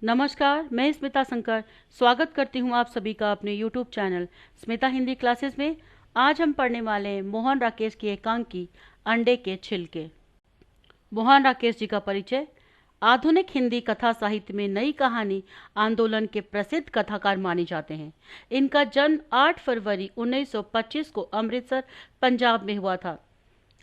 नमस्कार, मैं स्मिता शंकर स्वागत करती हूँ आप सभी का अपने YouTube channel Smita Hindi classes में। आज हम पढ़ने वाले हैं मोहन राकेश की एकांकी अंडे के छिलके। मोहन राकेश जी का परिचय। आधुनिक हिंदी कथा साहित्य में नई कहानी आंदोलन के प्रसिद्ध कथाकार माने जाते हैं। इनका जन्म 8 फरवरी 1925 को अमृतसर, पंजाब में हुआ था।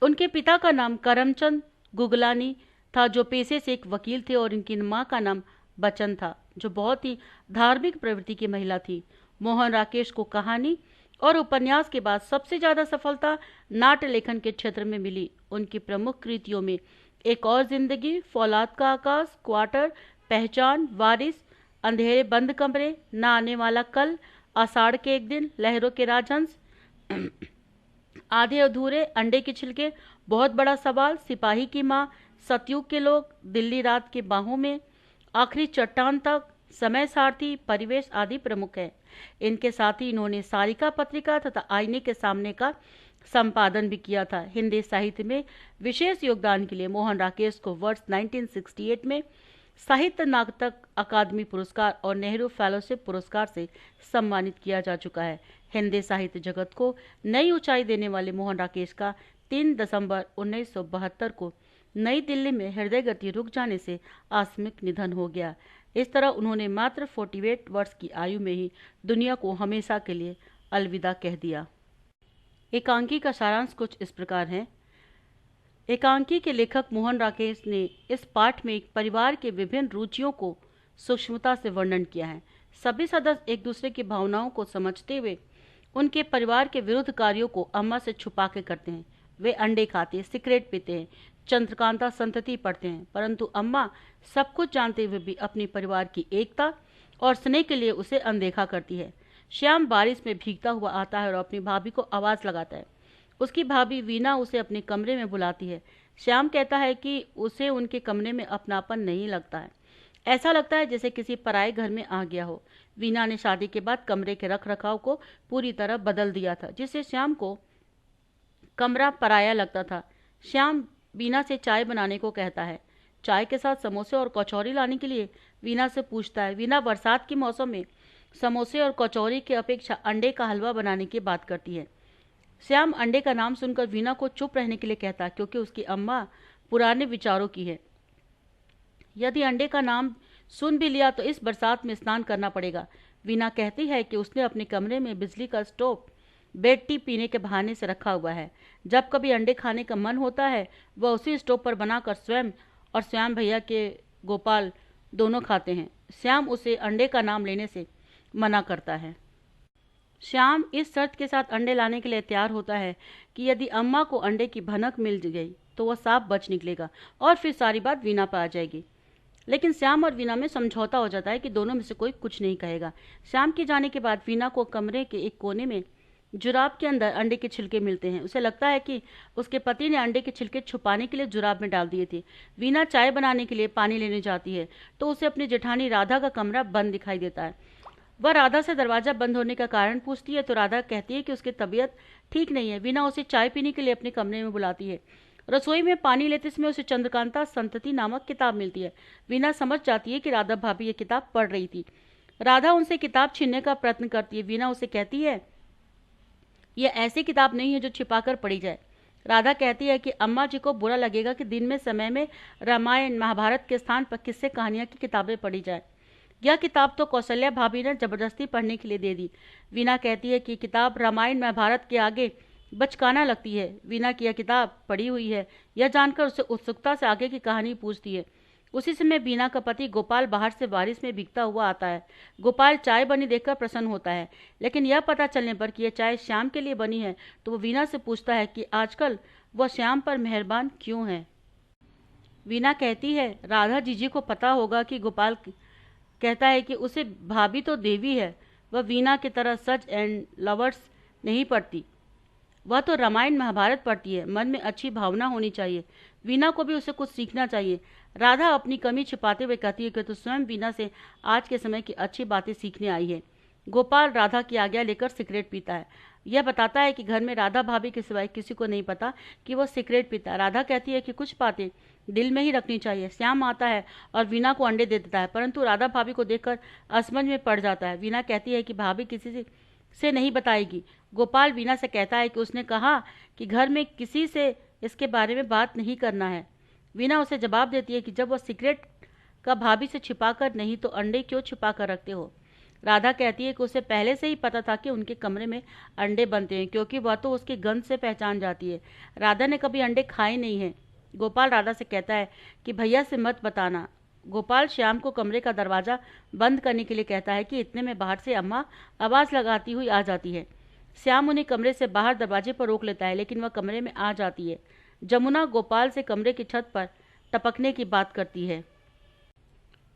उनके पिता का नाम करमचंद गुगलानी था, जो पेशे से एक वकील थे, और इनकी मां का नाम बच्चन था, जो बहुत ही धार्मिक प्रवृत्ति की महिला थी। मोहन राकेश को कहानी और उपन्यास के बाद सबसे ज्यादा सफलता नाट्य लेखन के क्षेत्र में मिली। उनकी प्रमुख कृतियों में एक और जिंदगी, फौलाद का आकाश, क्वार्टर, पहचान, वारिस, अंधेरे बंद कमरे, ना आने वाला कल, आषाढ़ के एक दिन, लहरों के राजहंस, आधे अधूरे, अंडे के छिलके, बहुत बड़ा सवाल, सिपाही की मां, सतयुग के लोग, दिल्ली रात के बाहों में, आखिरी चट्टान तक, समय सारथी, परिवेश आदि प्रमुख है। इनके साथ ही इन्होंने सारिका पत्रिका तथा आईने के सामने का संपादन भी किया था। हिंदी साहित्य में विशेष योगदान के लिए मोहन राकेश को वर्ष 1968 में साहित्य नाटक अकादमी पुरस्कार और नेहरू फेलोशिप पुरस्कार से सम्मानित किया जा चुका है। हिंदी साहित्य जगत को नई ऊंचाई देने वाले मोहन राकेश का 3 दिसंबर 1972 को नई दिल्ली में हृदय गति रुक जाने से आकस्मिक निधन हो गया। इस तरह उन्होंने मात्र 48 वर्ष की आयु में ही दुनिया को हमेशा के लिए अलविदा कह दिया। एकांकी का सारांश कुछ इस प्रकार है। एकांकी के लेखक मोहन राकेश ने इस पाठ में एक परिवार के विभिन्न रुचियों को सूक्ष्मता से वर्णन किया है। सभी सदस्य एक दूसरे की भावनाओं को समझते हुए उनके परिवार के विरुद्ध कार्यों को अम्मा से छुपा के करते हैं। वे अंडे खाते, सिगरेट पीते हैं, चंद्रकांता संतति पढ़ते हैं, परंतु अम्मा सब कुछ जानते हुए भी अपने परिवार की एकता और स्नेह के लिए उसे अनदेखा करती है। श्याम बारिश में भीगता हुआ आता है और अपनी भाभी को आवाज लगाता है। उसकी भाभी वीना उसे अपने कमरे में बुलाती है। श्याम कहता है कि उसे उनके कमरे में अपनापन नहीं लगता है, ऐसा लगता है जैसे किसी पराये घर में आ गया हो। वीना ने शादी के बाद कमरे के रख रखाव को पूरी तरह बदल दिया था, जिससे श्याम को कमरा पराया लगता था। श्याम वीना से चाय बनाने को कहता है। चाय के साथ समोसे और कचौरी लाने के लिए वीना से पूछता है। वीना बरसात के मौसम में समोसे और कचौरी की अपेक्षा अंडे का हलवा बनाने की बात करती है। श्याम अंडे का नाम सुनकर वीना को चुप रहने के लिए कहता है, क्योंकि उसकी अम्मा पुराने विचारों की है। यदि अंडे का नाम सुन भी लिया तो इस बरसात में स्नान करना पड़ेगा। वीना कहती है कि उसने अपने कमरे में बिजली का स्टोव बेड टी पीने के बहाने से रखा हुआ है। जब कभी अंडे खाने का मन होता है वह उसी स्टोव पर बनाकर स्वयं और श्याम भैया के गोपाल दोनों खाते हैं। श्याम उसे अंडे का नाम लेने से मना करता है। श्याम इस शर्त के साथ अंडे लाने के लिए तैयार होता है कि यदि अम्मा को अंडे की भनक मिल गई तो वह सांप बच निकलेगा और फिर सारी बात वीना पर आ जाएगी। लेकिन श्याम और वीना में समझौता हो जाता है कि दोनों में से कोई कुछ नहीं कहेगा। श्याम के जाने के बाद वीना को कमरे के एक कोने में जुराब के अंदर अंडे के छिलके मिलते हैं। उसे लगता है कि उसके पति ने अंडे के छिलके छुपाने के लिए जुराब में डाल दिए थे। वीना चाय बनाने के लिए पानी लेने जाती है तो उसे अपनी जेठानी राधा का कमरा बंद दिखाई देता है। वह राधा से दरवाजा बंद होने का कारण पूछती है तो राधा कहती है कि उसकी तबीयत ठीक नहीं है। वीना उसे चाय पीने के लिए अपने कमरे में बुलाती है। रसोई में पानी लेते समय उसे चंद्रकांता संतति नामक किताब मिलती है। वीना समझ जाती है कि राधा भाभी ये किताब पढ़ रही थी। राधा उनसे किताब छीनने का प्रयत्न करती है। वीना उसे कहती है यह ऐसी किताब नहीं है जो छिपाकर पढ़ी जाए। राधा कहती है कि अम्मा जी को बुरा लगेगा कि दिन में समय में रामायण महाभारत के स्थान पर किस्से कहानियां की किताबें पढ़ी जाए। यह किताब तो कौशल्या भाभी ने जबरदस्ती पढ़ने के लिए दे दी। वीना कहती है कि किताब रामायण महाभारत के आगे बचकाना लगती है। वीना की यह किताब पढ़ी हुई है, यह जानकर उसे उत्सुकता से आगे की कहानी पूछती है। उसी समय वीना का पति गोपाल बाहर से बारिश में भीगता हुआ आता है। गोपाल चाय बनी देखकर प्रसन्न होता है, लेकिन यह पता चलने पर कि यह चाय श्याम के लिए बनी है तो वो वीना से पूछता है कि आजकल वह श्याम पर मेहरबान क्यों है। वीना कहती है राधा जीजी को पता होगा कि गोपाल कहता है कि उसे भाभी तो देवी है, वह वीना की तरह सच एंड लवर्स नहीं पढ़ती, वह तो रामायण महाभारत पढ़ती है। मन में अच्छी भावना होनी चाहिए, वीना को भी उसे कुछ सीखना चाहिए। राधा अपनी कमी छिपाते हुए कहती है कि तो स्वयं वीना से आज के समय की अच्छी बातें सीखने आई है। गोपाल राधा की आज्ञा लेकर सिगरेट पीता है। यह बताता है कि घर में राधा भाभी के सिवाय किसी को नहीं पता कि वह सिगरेट पीता है। राधा कहती है कि कुछ बातें दिल में ही रखनी चाहिए। श्याम आता है और वीना को अंडे दे देता है, परंतु राधा भाभी को देखकर असमंज में पड़ जाता है। वीना कहती है कि भाभी किसी से नहीं बताएगी। गोपाल वीना से कहता है कि उसने कहा कि घर में किसी से इसके बारे में बात नहीं करना है। वीना उसे जवाब देती है कि जब वह सिगरेट का भाभी से छिपा कर नहीं तो अंडे क्यों छिपा कर रखते हो। राधा कहती है कि उसे पहले से ही पता था कि उनके कमरे में अंडे बनते हैं, क्योंकि वह तो उसकी गंध से पहचान जाती है। राधा ने कभी अंडे खाए नहीं हैं। गोपाल राधा से कहता है कि भैया से मत बताना। गोपाल श्याम को कमरे का दरवाज़ा बंद करने के लिए कहता है कि इतने में बाहर से अम्मा आवाज़ लगाती हुई आ जाती है। श्याम उन्हें कमरे से बाहर दरवाजे पर रोक लेता है, लेकिन वह कमरे में आ जाती है। जमुना गोपाल से कमरे की छत पर टपकने की बात करती है।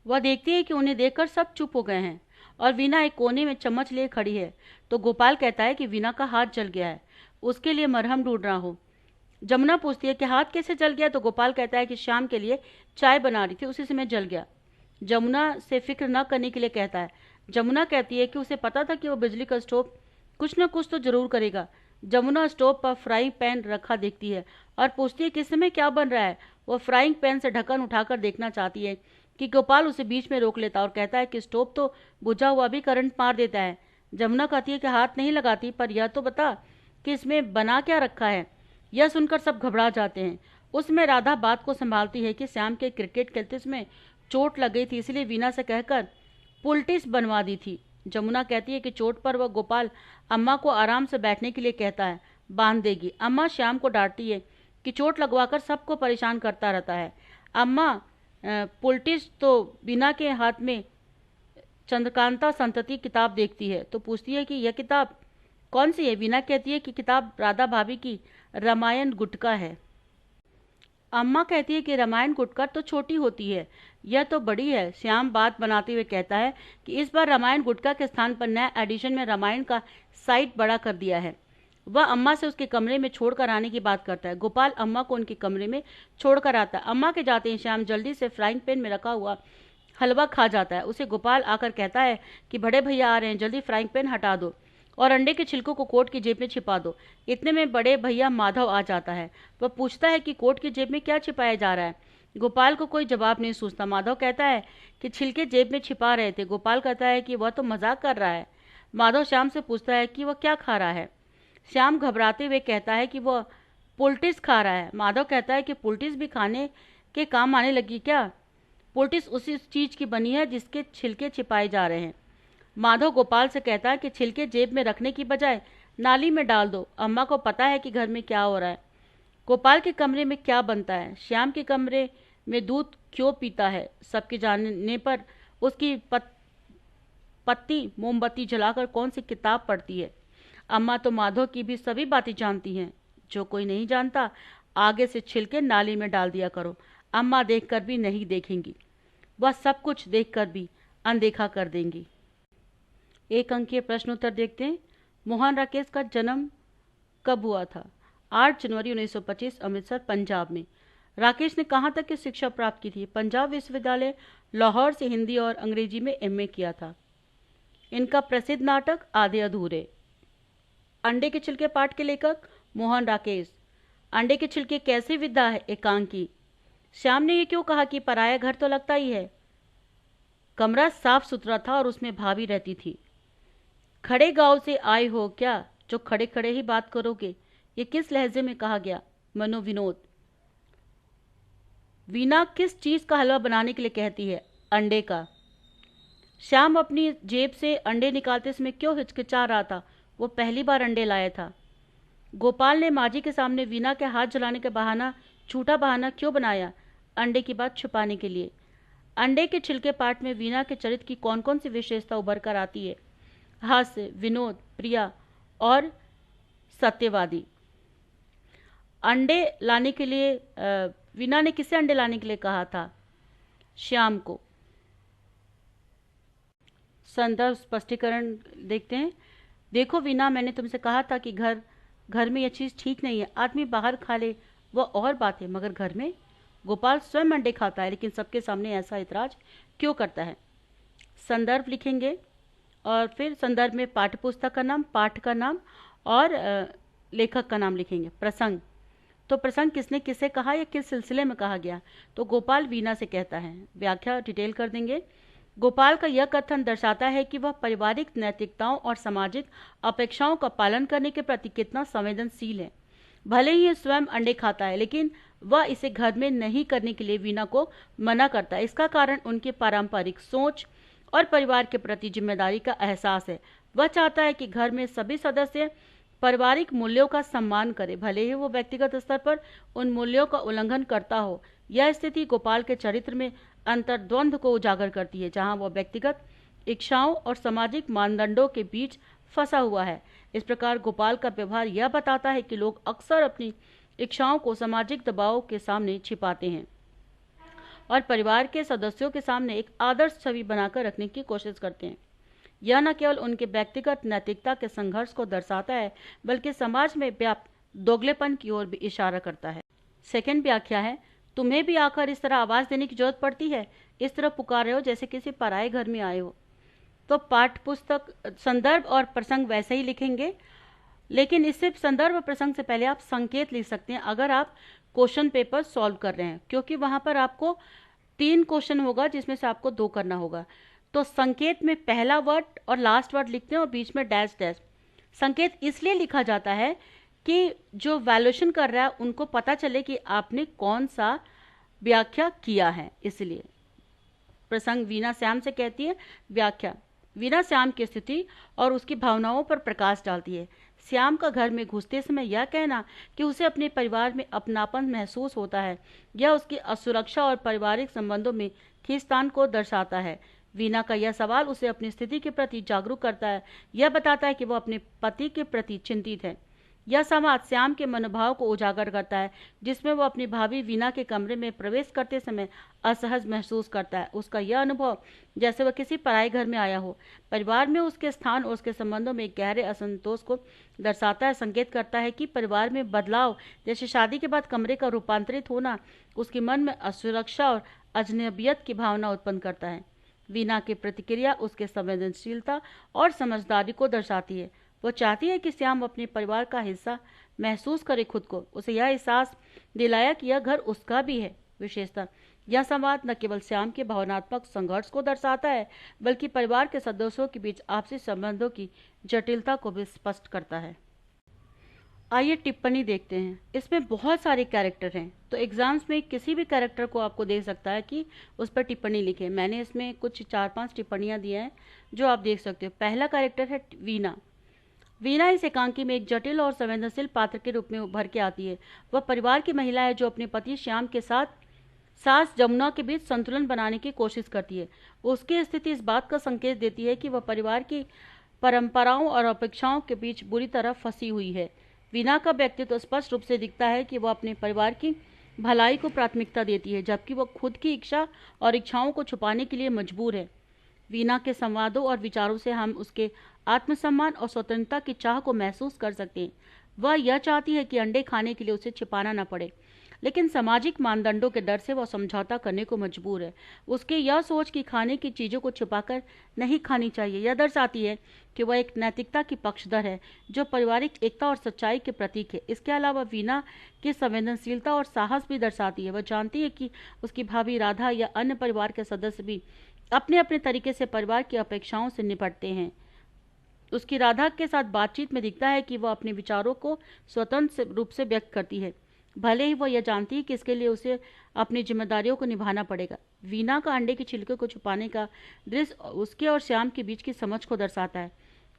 वह देखती है कि उन्हें देखकर सब चुप हो गए हैं और वीना एक कोने में चम्मच लिए खड़ी है। तो गोपाल कहता है कि वीना का हाथ जल गया है, उसके लिए मरहम ढूंढ रहा हो। जमुना पूछती है कि हाथ कैसे जल गया, तो गोपाल कहता है कि शाम के लिए चाय बना रही थी, उसी समय जल गया। जमुना से फिक्र न करने के लिए कहता है। जमुना कहती है कि उसे पता था कि वो बिजली का स्टोव कुछ न कुछ तो जरूर करेगा। जमुना स्टोव पर फ्राइंग पैन रखा देखती है और पूछती है कि इस समय क्या बन रहा है। वह फ्राइंग पैन से ढक्कन उठाकर देखना चाहती है कि गोपाल उसे बीच में रोक लेता और कहता है कि स्टोव तो बुझा हुआ भी करंट मार देता है। जमुना कहती है कि हाथ नहीं लगाती, पर यह तो बता कि इसमें बना क्या रखा है। यह सुनकर सब घबरा जाते हैं। उसमें राधा बात को संभालती है कि श्याम के क्रिकेट खेलते समय चोट लग गई थी, इसलिए वीना से कहकर पुलटिस बनवा दी थी। जमुना कहती है कि चोट पर वह गोपाल अम्मा को आराम से बैठने के लिए कहता है, बांध देगी। अम्मा श्याम को डांटती है कि चोट लगवाकर सबको परेशान करता रहता है। अम्मा पुलटिस तो वीना के हाथ में चंद्रकांता संतति किताब देखती है, तो पूछती है कि यह किताब कौन सी है। वीना कहती है कि किताब राधा भाभी की रामायण गुटका है। अम्मा कहती है कि रामायण गुटका तो छोटी होती है, यह तो बड़ी है। श्याम बात बनाते हुए कहता है कि इस बार रामायण गुटका के स्थान पर नया एडिशन में रामायण का साइज बड़ा कर दिया है। वह अम्मा से उसके कमरे में छोड़कर आने की बात करता है। गोपाल अम्मा को उनके कमरे में छोड़कर आता है। अम्मा के जाते ही श्याम जल्दी से फ्राइंग पैन में रखा हुआ हलवा खा जाता है। उसे गोपाल आकर कहता है कि बड़े भैया आ रहे हैं, जल्दी फ्राइंग पैन हटा दो और अंडे के छिलकों को कोट की जेब में छिपा दो। इतने में बड़े भैया माधव आ जाता है। वह पूछता है कि कोट की जेब में क्या छिपाया जा रहा है। गोपाल को कोई जवाब नहीं सूझता। माधव कहता है कि छिलके जेब में छिपा रहे थे। गोपाल कहता है कि वह तो मजाक कर रहा है। माधव श्याम से पूछता है कि वह क्या खा रहा है। श्याम घबराते हुए कहता है कि वह पुलटिस खा रहा है। माधव कहता है कि पुलटिस भी खाने के काम आने लगी क्या। पुलटिस उसी चीज की बनी है जिसके छिलके छिपाए जा रहे हैं। माधव गोपाल से कहता है कि छिलके जेब में रखने की बजाय नाली में डाल दो। अम्मा को पता है कि घर में क्या हो रहा है। गोपाल के कमरे में क्या बनता है। श्याम के कमरे में दूध क्यों पीता है। सबके जानने पर उसकी पत्ती मोमबत्ती जलाकर कौन सी किताब पढ़ती है। अम्मा तो माधव की भी सभी बातें जानती हैं। जो कोई नहीं जानता आगे से छिलके नाली में डाल दिया करो। अम्मा देखकर भी नहीं देखेंगी, वह सब कुछ देखकर भी अनदेखा कर देंगी। एक अंकीय प्रश्न उत्तर देखते हैं। मोहन राकेश का जन्म कब हुआ था। 8 जनवरी 1925 अमृतसर पंजाब में। राकेश ने कहाँ तक की शिक्षा प्राप्त की थी। पंजाब विश्वविद्यालय लाहौर से हिंदी और अंग्रेजी में एमए किया था। इनका प्रसिद्ध नाटक आधे अधूरे। अंडे के छिलके पाठ के लेखक मोहन राकेश। अंडे के छिलके कैसी विद्या है एकांकी। श्याम ने ये क्यों कहा कि पराया घर तो लगता ही है। कमरा साफ सुथरा था और उसमें भाभी रहती थी। खड़े गांव से आए हो क्या, जो खड़े खड़े ही बात करोगे। ये किस लहजे में कहा गया। मनोविनोद। वीना किस चीज का हलवा बनाने के लिए कहती है। अंडे का। श्याम अपनी जेब से अंडे निकालते समय क्यों हिचकिचा रहा था। वो पहली बार अंडे लाया था। गोपाल ने माजी के सामने वीना के हाथ जलाने का बहाना झूठा बहाना क्यों बनाया। अंडे की बात छुपाने के लिए। अंडे के छिलके पाठ में वीना के चरित्र की कौन कौन सी विशेषता उभर कर आती है। हास्य, विनोद, प्रिया और सत्यवादी। अंडे लाने के लिए वीना ने किसे अंडे लाने के लिए कहा था। श्याम को। संदर्भ स्पष्टीकरण देखते हैं। देखो वीना, मैंने तुमसे कहा था कि घर में यह चीज़ ठीक नहीं है। आदमी बाहर खा ले वह और बात है, मगर घर में। गोपाल स्वयं अंडे खाता है, लेकिन सबके सामने ऐसा ऐतराज क्यों करता है। संदर्भ लिखेंगे और फिर संदर्भ में पाठ्यपुस्तक का नाम, पाठ का नाम और लेखक का नाम लिखेंगे। प्रसंग। तो प्रसंग किसने किसे कहा या किस सिलसिले में कहा गया? तो गोपाल वीणा से कहता है। व्याख्या डिटेल कर देंगे। गोपाल का यह कथन दर्शाता है कि वह पारिवारिक नैतिकताओं और सामाजिक अपेक्षाओं का पालन करने के प्रति कितना संवेदनशील है। भले ही स्वयं अंडे खाता है, लेकिन वह इसे घर में नहीं करने के लिए वीणा को मना करता है। इसका कारण उनकी पारंपरिक सोच और परिवार के प्रति जिम्मेदारी का एहसास है। वह चाहता है कि घर में सभी सदस्य पारिवारिक मूल्यों का सम्मान करें, भले ही वो व्यक्तिगत स्तर पर उन मूल्यों का उल्लंघन करता हो। यह स्थिति गोपाल के चरित्र में अंतर्द्वंद को उजागर करती है, जहां वह व्यक्तिगत इच्छाओं और सामाजिक मानदंडों के बीच फंसा हुआ है। इस प्रकार गोपाल का व्यवहार यह बताता है कि लोग अक्सर अपनी इच्छाओं को सामाजिक दबाव के सामने छिपाते हैं और परिवार के सदस्यों के सामने एक आदर्श छवि बनाकर रखने की कोशिश करते हैं। यह न केवल उनके व्यक्तिगत नैतिकता के संघर्ष को दर्शाता है, बल्कि समाज में व्याप्त दोगलेपन की ओर भी इशारा करता है। सेकंड व्याख्या है, तुम्हें भी आकर इस तरह आवाज देने की जरूरत पड़ती है, इस तरह पुकार रहे हो जैसे किसी पराये घर में आए हो। तो पाठ्य पुस्तक संदर्भ और प्रसंग वैसे ही लिखेंगे, लेकिन इससे संदर्भ और प्रसंग से पहले आप संकेत लिख सकते हैं अगर आप क्वेश्चन पेपर सॉल्व कर रहे हैं, क्योंकि वहां पर आपको 3 क्वेश्चन होगा जिसमें से आपको 2 करना होगा। तो संकेत में पहला वर्ड और लास्ट वर्ड लिखते हैं और बीच में डैश डैश। संकेत इसलिए लिखा जाता है कि जो वैल्यूएशन कर रहा है उनको पता चले कि आपने कौन सा व्याख्या किया है। इसलिए प्रसंग वीणा श्याम से कहती है। व्याख्या, वीणा श्याम की स्थिति और उसकी भावनाओं पर प्रकाश डालती है। श्याम का घर में घुसते समय यह कहना कि उसे अपने परिवार में अपनापन महसूस होता है, यह उसकी असुरक्षा और पारिवारिक संबंधों में खींचतान को दर्शाता है। वीणा का यह सवाल उसे अपनी स्थिति के प्रति जागरूक करता है। यह बताता है कि वह अपने पति के प्रति चिंतित है। यह संवाद श्याम के मनोभाव को उजागर करता है, जिसमें वह अपनी भाभी वीणा के कमरे में प्रवेश करते समय असहज महसूस करता है। उसका यह अनुभव जैसे वह किसी पराये घर में आया हो, परिवार में उसके स्थान और उसके संबंधों में गहरे असंतोष को दर्शाता है। संकेत करता है कि परिवार में बदलाव, जैसे शादी के बाद कमरे का रूपांतरित होना, उसके मन में असुरक्षा और अजनबियत की भावना उत्पन्न करता है। वीणा की प्रतिक्रिया उसके संवेदनशीलता और समझदारी को दर्शाती है। वो चाहती है कि श्याम अपने परिवार का हिस्सा महसूस करे खुद को। उसे यह एहसास दिलाया कि यह घर उसका भी है। विशेषतः यह संवाद न केवल श्याम के भावनात्मक संघर्ष को दर्शाता है, बल्कि परिवार के सदस्यों के बीच आपसी संबंधों की जटिलता को भी स्पष्ट करता है। आइए टिप्पणी देखते हैं। इसमें बहुत सारे कैरेक्टर हैं, तो एग्जाम्स में किसी भी कैरेक्टर को आपको दे सकता है कि उस पर टिप्पणी लिखें। मैंने इसमें कुछ 4-5 टिप्पणियां दी हैं जो आप देख सकते हो। पहला कैरेक्टर है वीणा। वीणा इस एकांकी में एक जटिल और संवेदनशील पात्र के रूप में उभर के आती है। वह परिवार की महिला है जो अपने पति श्याम के साथ सास जमुना के बीच संतुलन बनाने की कोशिश करती है। उसकी स्थिति इस बात का संकेत देती है कि वह परिवार की परंपराओं और अपेक्षाओं के बीच बुरी तरह फंसी हुई है। वीणा का व्यक्तित्व स्पष्ट रूप से दिखता है कि वह अपने परिवार की भलाई को प्राथमिकता देती है, जबकि वह खुद की इच्छा और इच्छाओं को छुपाने के लिए मजबूर है। वीणा के संवादों और विचारों से हम उसके आत्मसम्मान और स्वतंत्रता की चाह को महसूस कर सकते हैं। वह यह चाहती है कि अंडे खाने के लिए उसे छिपाना न पड़े, लेकिन सामाजिक मानदंडों के डर से वह समझौता करने को मजबूर है। उसकी यह सोच कि खाने की चीज़ों को छुपाकर नहीं खानी चाहिए, यह दर्शाती है कि वह एक नैतिकता की पक्षधर है जो पारिवारिक एकता और सच्चाई के प्रतीक है। इसके अलावा वीणा की संवेदनशीलता और साहस भी दर्शाती है। वह जानती है कि उसकी भाभी राधा या अन्य परिवार के सदस्य भी अपने अपने तरीके से परिवार की अपेक्षाओं से निपटते हैं। उसकी राधा के साथ बातचीत में दिखता है कि वह अपने विचारों को स्वतंत्र रूप से व्यक्त करती है, भले ही वह यह जानती है कि इसके लिए उसे अपनी जिम्मेदारियों को निभाना पड़ेगा। वीणा का अंडे के छिलके को छुपाने का दृश्य उसके और श्याम के बीच की समझ को दर्शाता है।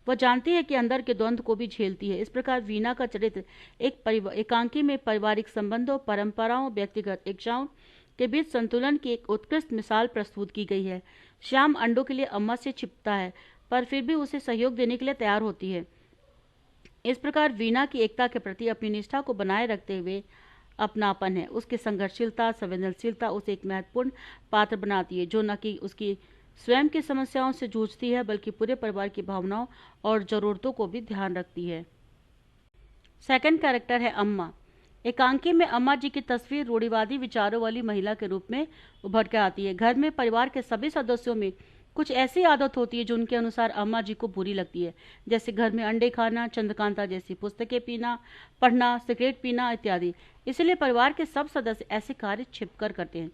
वह जानती है कि अंदर के द्वंद्व को भी झेलती है। इस प्रकार वीणा का चरित्र एक एकांकी में पारिवारिक संबंधों, परंपराओं, व्यक्तिगत इच्छाओं के बीच संतुलन की एक उत्कृष्ट मिसाल प्रस्तुत की गई है। श्याम अंडों के लिए अम्मा से छिपता है, पर फिर भी उसे सहयोग देने के लिए तैयार होती है। इस प्रकार वीणा की एकता के प्रति अपनी निष्ठा को बनाए रखते हुए अपनापन है। उसकी संघर्षशीलता, संवेदनशीलता उसे एक महत्वपूर्ण पात्र बनाती है, जो न कि उसकी स्वयं की समस्याओं से जूझती है, बल्कि पूरे परिवार की भावनाओं और जरूरतों को भी ध्यान रखती है। सेकंड कैरेक्टर है अम्मा। एकांकी में अम्मा जी की तस्वीर रूढ़िवादी विचारों वाली महिला के रूप में उभर कर आती है। घर में परिवार के सभी सदस्यों में कुछ ऐसी आदत होती है जो उनके अनुसार अम्मा जी को बुरी लगती है, जैसे घर में अंडे खाना, चंद्रकांता जैसी पुस्तकें पीना, पढ़ना, सिगरेट पीना इत्यादि। इसलिए परिवार के सब सदस्य ऐसे कार्य छिपकर करते हैं।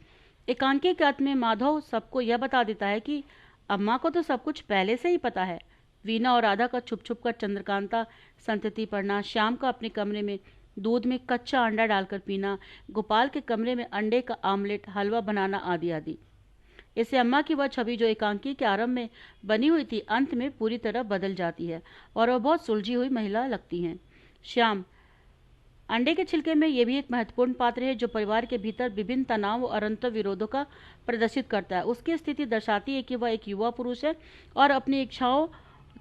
एकांकी के अंत में माधव सबको यह बता देता है कि अम्मा को तो सब कुछ पहले से ही पता है। वीना और राधा का छुप छुप कर चंद्रकांता संतति पढ़ना, श्याम का अपने कमरे में दूध में कच्चा अंडा डालकर पीना, गोपाल के कमरे में अंडे का आमलेट, हलवा बनाना आदि आदि। इससे अम्मा की वह छवि जो एकांकी के आरंभ में बनी हुई थी, अंत में पूरी तरह बदल जाती है और वह बहुत सुलझी हुई महिला लगती हैं। श्याम अंडे के छिलके में यह भी एक महत्वपूर्ण पात्र है जो परिवार के भीतर विभिन्न तनाव और अंतर विरोधों का प्रदर्शित करता है। उसकी स्थिति दर्शाती है कि वह एक युवा पुरुष है और अपनी इच्छाओं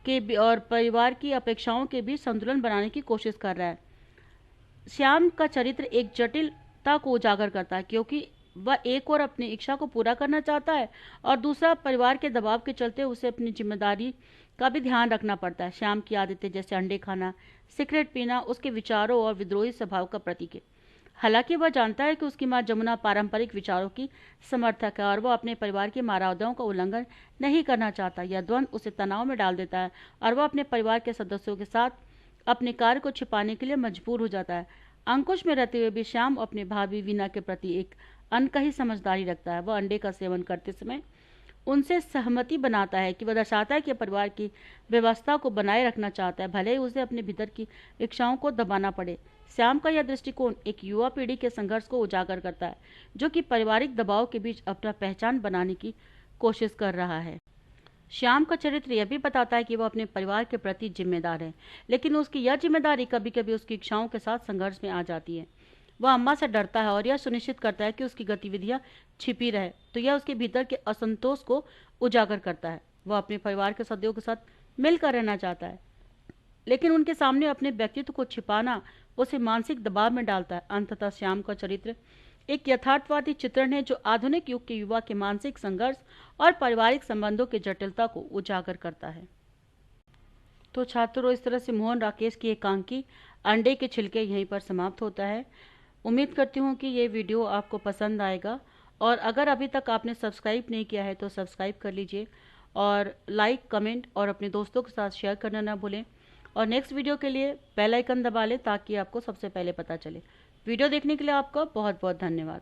के और परिवार की अपेक्षाओं के बीच संतुलन बनाने की कोशिश कर रहा है। श्याम का चरित्र एक जटिलता को उजागर करता है, क्योंकि वह एक और अपनी इच्छा को पूरा करना चाहता है और दूसरा परिवार के दबाव के चलते उसे अपनी जिम्मेदारी का भी ध्यान रखना पड़ता है। श्याम की आदतें जैसे अंडे खाना, सिगरेट पीना उसके विचारों और विद्रोही स्वभाव का प्रतीक है। हालांकि वह जानता है कि उसकी मां जमुना पारंपरिक विचारों की समर्थक है और वह अपने परिवार की मर्यादाओं का उल्लंघन नहीं करना चाहता। यह द्वंद्व उसे तनाव में डाल देता है और वह अपने परिवार के सदस्यों के साथ अपने कार्य को छिपाने के लिए मजबूर हो जाता है। अंकुश में रहते हुए भी श्याम अपने भाभी वीना के प्रति एक अनकही समझदारी रखता है। वह अंडे का सेवन करते समय उनसे सहमति बनाता है कि वह दर्शाता है कि परिवार की व्यवस्था को बनाए रखना चाहता है, भले ही उसे अपने भीतर की इच्छाओं को दबाना पड़े। श्याम का यह दृष्टिकोण एक युवा पीढ़ी के संघर्ष को उजागर करता है, जो कि पारिवारिक दबाव के बीच अपना पहचान बनाने की कोशिश कर रहा है। श्याम का चरित्र यह भी बताता है कि वह अपने परिवार के प्रति जिम्मेदार है, लेकिन उसकी यह जिम्मेदारी कभी कभी उसकी इच्छाओं के साथ संघर्ष में आ जाती है। वह अम्मा से डरता है और यह सुनिश्चित करता है कि उसकी गतिविधियां छिपी रहे, तो यह उसके भीतर के असंतोष को उजागर करता है। वह अपने परिवार के सदस्यों के साथ मिलकर रहना चाहता है, लेकिन उनके सामने अपने व्यक्तित्व को छिपाना उसे मानसिक दबाव में डालता है। अंततः श्याम का चरित्र एक यथार्थवादी चित्रण है जो आधुनिक युग के युवा के मानसिक संघर्ष और पारिवारिक संबंधों की जटिलता को उजागर करता है। तो छात्रों, इस तरह से मोहन राकेश की एकांकी अंडे के छिलके यहीं पर समाप्त होता है। उम्मीद करती हूँ कि ये वीडियो आपको पसंद आएगा और अगर अभी तक आपने सब्सक्राइब नहीं किया है तो सब्सक्राइब कर लीजिए और लाइक, कमेंट और अपने दोस्तों के साथ शेयर करना ना भूलें और नेक्स्ट वीडियो के लिए बेल आइकन दबा लें ताकि आपको सबसे पहले पता चले। वीडियो देखने के लिए आपका बहुत बहुत धन्यवाद।